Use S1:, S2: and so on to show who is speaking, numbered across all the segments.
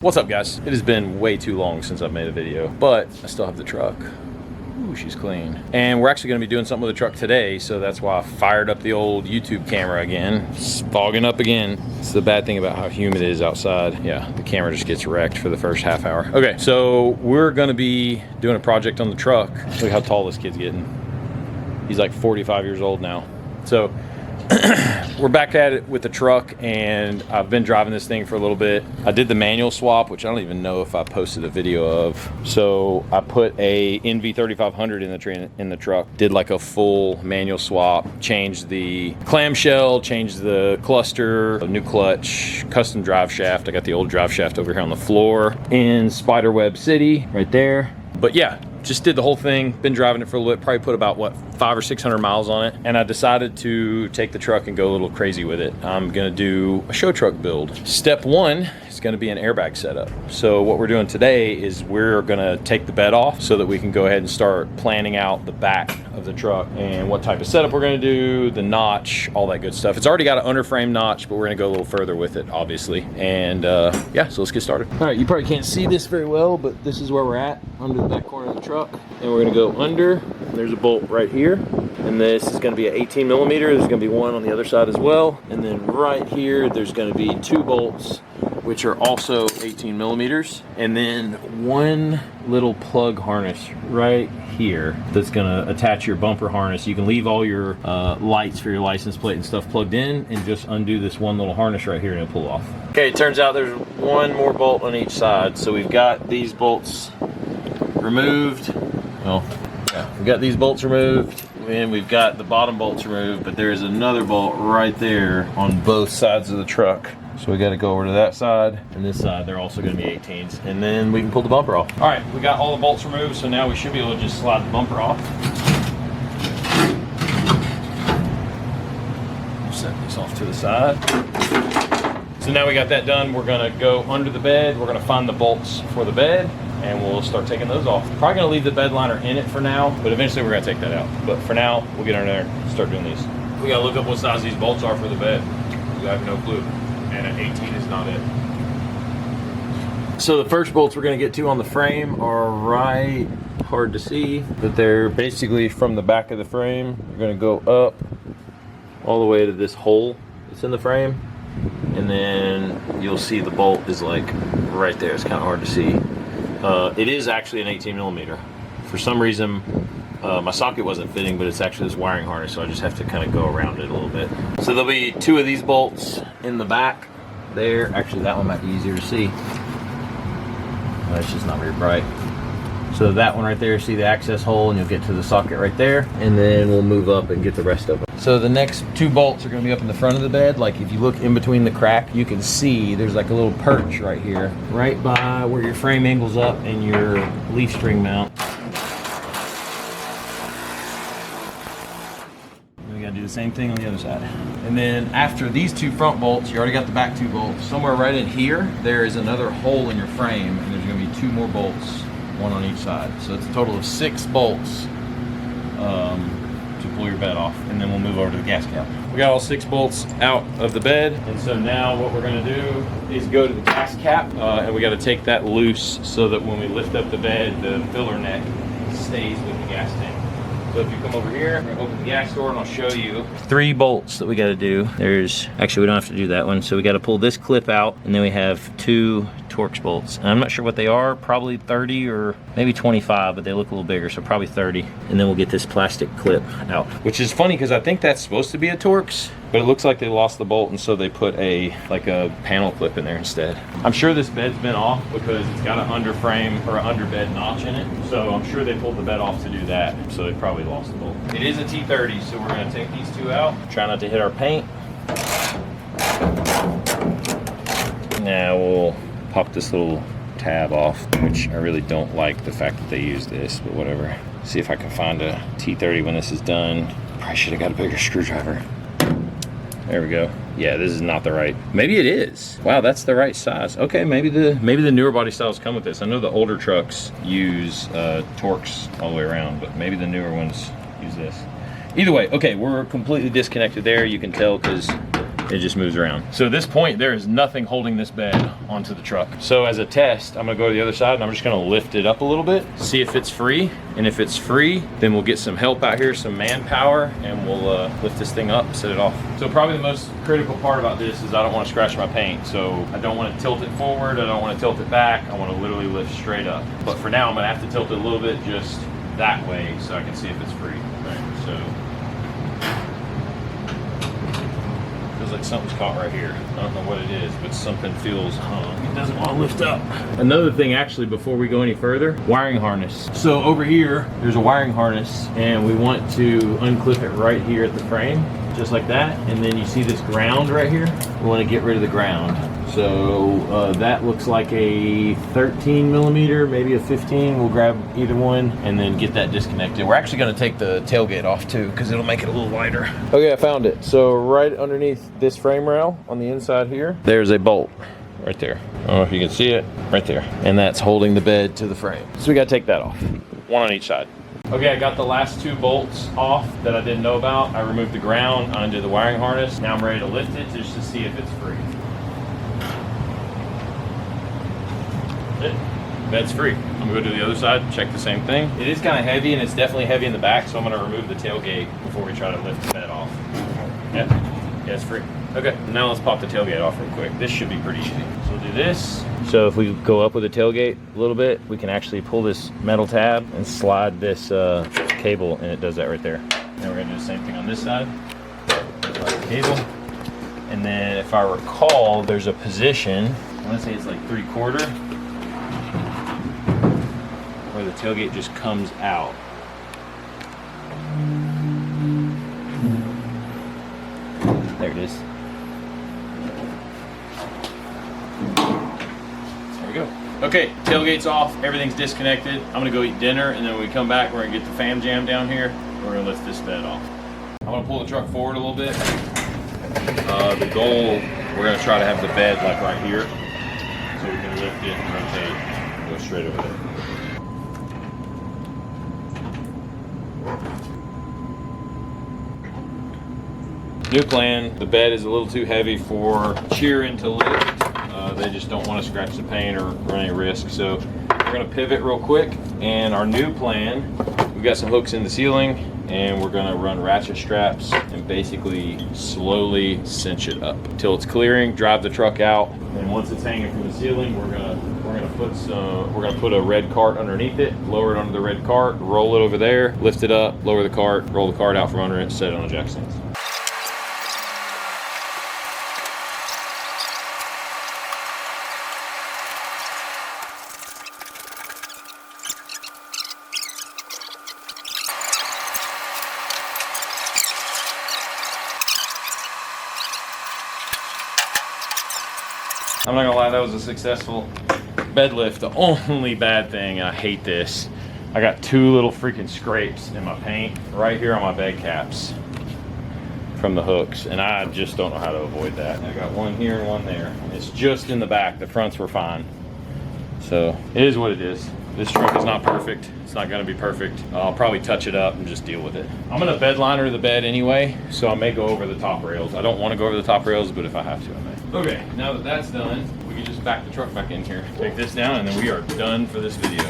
S1: What's up, guys? It has been way too long since I've made a video, but I still have the truck. Ooh, she's clean. And we're actually gonna be doing something with the truck today, so that's why I fired up the old YouTube camera again. It's fogging up again. It's the bad thing about how humid it is outside. Yeah, the camera just gets wrecked for the first half hour. Okay, so we're gonna be doing a project on the truck. Look how tall this kid's getting. He's like 45 years old now. So we're back at it with the truck, and I've been driving this thing for a little bit. I did the manual swap, which I don't even know if I posted a video of. So I put a NV3500 in the truck, did like a full manual swap, changed the clamshell, changed the cluster, a new clutch, custom drive shaft. I got the old drive shaft over here on the floor in Spiderweb City right there. But yeah, just did the whole thing, been driving it for a little bit, probably put about, what, 500 or 600 miles on it. And I decided to take the truck and go a little crazy with it. I'm gonna do a show truck build. Step one is gonna be an airbag setup. So what we're doing today is we're gonna take the bed off so that we can go ahead and start planning out the back of the truck and what type of setup we're gonna do, the notch, all that good stuff. It's already got an underframe notch, but we're gonna go a little further with it, obviously. And yeah, so let's get started. All right, you probably can't see this very well, but this is where we're at, under the back corner of the truck. And we're gonna go under. There's a bolt right here. And this is gonna be an 18 millimeter. There's gonna be one on the other side as well. And then right here, there's gonna be 2 bolts, which are also 18 millimeters. And then one little plug harness right here that's gonna attach your bumper harness. You can leave all your lights for your license plate and stuff plugged in and just undo this one little harness right here and it'll pull off. Okay, it turns out there's one more bolt on each side. So we've got these bolts removed. Well, yeah, we've got these bolts removed and we've got the bottom bolts removed, but there's another bolt right there on both sides of the truck. So we got to go over to that side and this side. They're also going to be 18s, and then we can pull the bumper off. All right, we got all the bolts removed, so now we should be able to just slide the bumper off. Set this off to the side. So now we got that done. We're going to go under the bed. We're going to find the bolts for the bed, and we'll start taking those off. Probably gonna leave the bed liner in it for now, but eventually we're gonna take that out. But for now, we'll get under there and start doing these. We gotta look up what size these bolts are for the bed. We have no clue, and an 18 is not it. So the first bolts we're gonna get to on the frame are right, hard to see, but they're basically from the back of the frame. We're gonna go up all the way to this hole that's in the frame, and then you'll see the bolt is like right there. It's kind of hard to see. It is actually an 18 millimeter. For some reason, my socket wasn't fitting, but it's actually this wiring harness, so I just have to kind of go around it a little bit. So there'll be 2 of these bolts in the back there. Actually, that one might be easier to see. It's just not very bright. So that one right there, see the access hole, and you'll get to the socket right there, and then we'll move up and get the rest of them. So the next 2 bolts are gonna be up in the front of the bed. Like if you look in between the crack, you can see there's like a little perch right here, right by where your frame angles up and your leaf string mount. And we gotta do the same thing on the other side. And then after these 2 front bolts, you already got the back 2 bolts. Somewhere right in here, there is another hole in your frame, and there's gonna be 2 more bolts, 1 on each side. So it's a total of 6 bolts to pull your bed off, and then we'll move over to the gas cap. We got all 6 bolts out of the bed, and so now what we're gonna do is go to the gas cap, and we gotta take that loose so that when we lift up the bed, the filler neck stays with the gas tank. So if you come over here, I'm gonna open the gas door and I'll show you 3 bolts that we gotta do. Actually we don't have to do that one. So we gotta pull this clip out, and then we have 2 Torx bolts. And I'm not sure what they are, probably 30 or maybe 25, but they look a little bigger, so probably 30. And then we'll get this plastic clip out. Which is funny because I think that's supposed to be a Torx, but it looks like they lost the bolt, and so they put a panel clip in there instead. I'm sure this bed's been off because it's got an under frame or an under bed notch in it. So I'm sure they pulled the bed off to do that. So they probably lost the bolt. It is a T30, so we're gonna take these 2 out. Try not to hit our paint. Now we'll pop this little tab off, which I really don't like the fact that they use this, but whatever. See if I can find a T30 when this is done. Probably should have got a bigger screwdriver. There we go. Yeah, this is not the right. Maybe it is. Wow, that's the right size. Okay, maybe the newer body styles come with this. I know the older trucks use Torx all the way around, but maybe the newer ones use this. Either way, okay, we're completely disconnected there. You can tell because it just moves around. So at this point, there is nothing holding this bed onto the truck. So as a test, I'm gonna go to the other side and I'm just gonna lift it up a little bit, see if it's free. And if it's free, then we'll get some help out here, some manpower, and we'll lift this thing up, set it off. So probably the most critical part about this is I don't want to scratch my paint. So I don't want to tilt it forward, I don't want to tilt it back, I want to literally lift straight up. But for now, I'm gonna have to tilt it a little bit just that way so I can see if it's free. Right, so feels like something's caught right here. I don't know what it is, but something feels hung. It doesn't want to lift up. Another thing, actually, before we go any further, wiring harness. So over here, there's a wiring harness, and we want to unclip it right here at the frame, just like that. And then you see this ground right here. We want to get rid of the ground. So that looks like a 13 millimeter, maybe a 15. We'll grab either one and then get that disconnected. We're actually gonna take the tailgate off too, because it'll make it a little lighter. Okay, I found it. So right underneath this frame rail on the inside here, there's a bolt right there. I don't know if you can see it, right there. And that's holding the bed to the frame. So we gotta take that off, one on each side. Okay, I got the last 2 bolts off that I didn't know about. I removed the ground, I undid the wiring harness. Now I'm ready to lift it just to see if it's free. Bed's free. I'm gonna go to the other side, check the same thing. It is kind of heavy, and it's definitely heavy in the back, so I'm gonna remove the tailgate before we try to lift the bed off. Yeah, it's free. Okay, now let's pop the tailgate off real quick. This should be pretty easy. So we'll do this. So if we go up with the tailgate a little bit, we can actually pull this metal tab and slide this cable, and it does that right there. Now we're gonna do the same thing on this side. Slide the cable. And then if I recall, there's a position, I wanna say it's like 3/4, where the tailgate just comes out. There it is. There we go. Okay, tailgate's off, everything's disconnected. I'm gonna go eat dinner, and then when we come back, we're gonna get the fan jam down here. We're gonna lift this bed off. I'm gonna pull the truck forward a little bit. The goal, we're gonna try to have the bed like right here, so we can lift it and rotate, go straight over there. New plan, the bed is a little too heavy for cheering to lift. They just don't want to scratch the paint or run any risk. So we're gonna pivot real quick, and our new plan, we've got some hooks in the ceiling, and we're gonna run ratchet straps and basically slowly cinch it up till it's clearing, drive the truck out. And once it's hanging from the ceiling, we're gonna put a red cart underneath it, lower it onto the red cart, roll it over there, lift it up, lower the cart, roll the cart out from under it, set it on the jack stands. I'm not gonna lie, that was a successful bed lift. The only bad thing, and I hate this, I got 2 little freaking scrapes in my paint right here on my bed caps from the hooks, and I just don't know how to avoid that. I got one here and one there. It's just in the back. The fronts were fine. So it is what it is. This truck is not perfect. It's not gonna be perfect. I'll probably touch it up and just deal with it. I'm gonna bed liner the bed anyway, so I may go over the top rails. I don't wanna go over the top rails, but if I have to, I may. Okay, now that that's done, we can just back the truck back in here. Take this down, and then we are done for this video.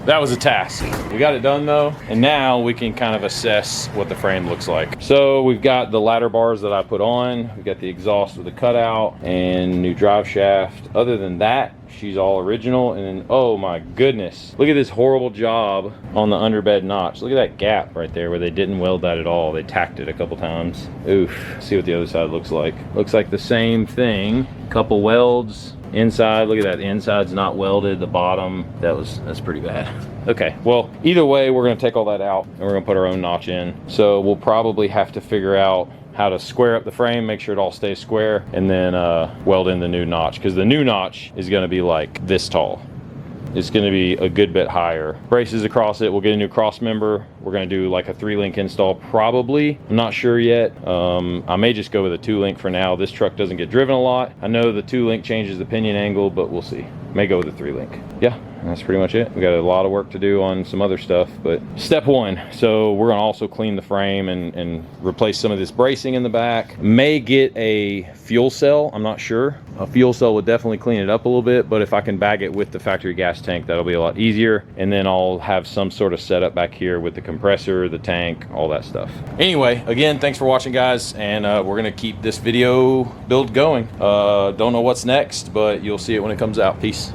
S1: That was a task. We got it done though, and now we can kind of assess what the frame looks like. So we've got the ladder bars that I put on, we've got the exhaust with the cutout, and new drive shaft. Other than that, she's all original. And then, oh my goodness, look at this horrible job on the underbed notch. Look at that gap right there where they didn't weld that at all. They tacked it a couple times. Oof. See what the other side looks like. Looks like the same thing. Couple welds. Inside, look at that, the inside's not welded, the bottom, that's pretty bad. Okay, well, either way, we're gonna take all that out and we're gonna put our own notch in. So we'll probably have to figure out how to square up the frame, make sure it all stays square, and then weld in the new notch, because the new notch is gonna be like this tall. It's gonna be a good bit higher. Braces across it, we'll get a new cross member. We're gonna do like a 3-link install probably. I'm not sure yet. I may just go with a 2-link for now. This truck doesn't get driven a lot. I know the 2-link changes the pinion angle, but we'll see. May go with a 3-link. Yeah, that's pretty much it. We got a lot of work to do on some other stuff, but step one. So we're gonna also clean the frame and replace some of this bracing in the back. May get a fuel cell, I'm not sure. A fuel cell would definitely clean it up a little bit, but if I can bag it with the factory gas tank, that'll be a lot easier. And then I'll have some sort of setup back here with the compressor, the tank, all that stuff. Anyway, again, thanks for watching, guys, and we're gonna keep this video build going. Don't know what's next, but you'll see it when it comes out. Peace.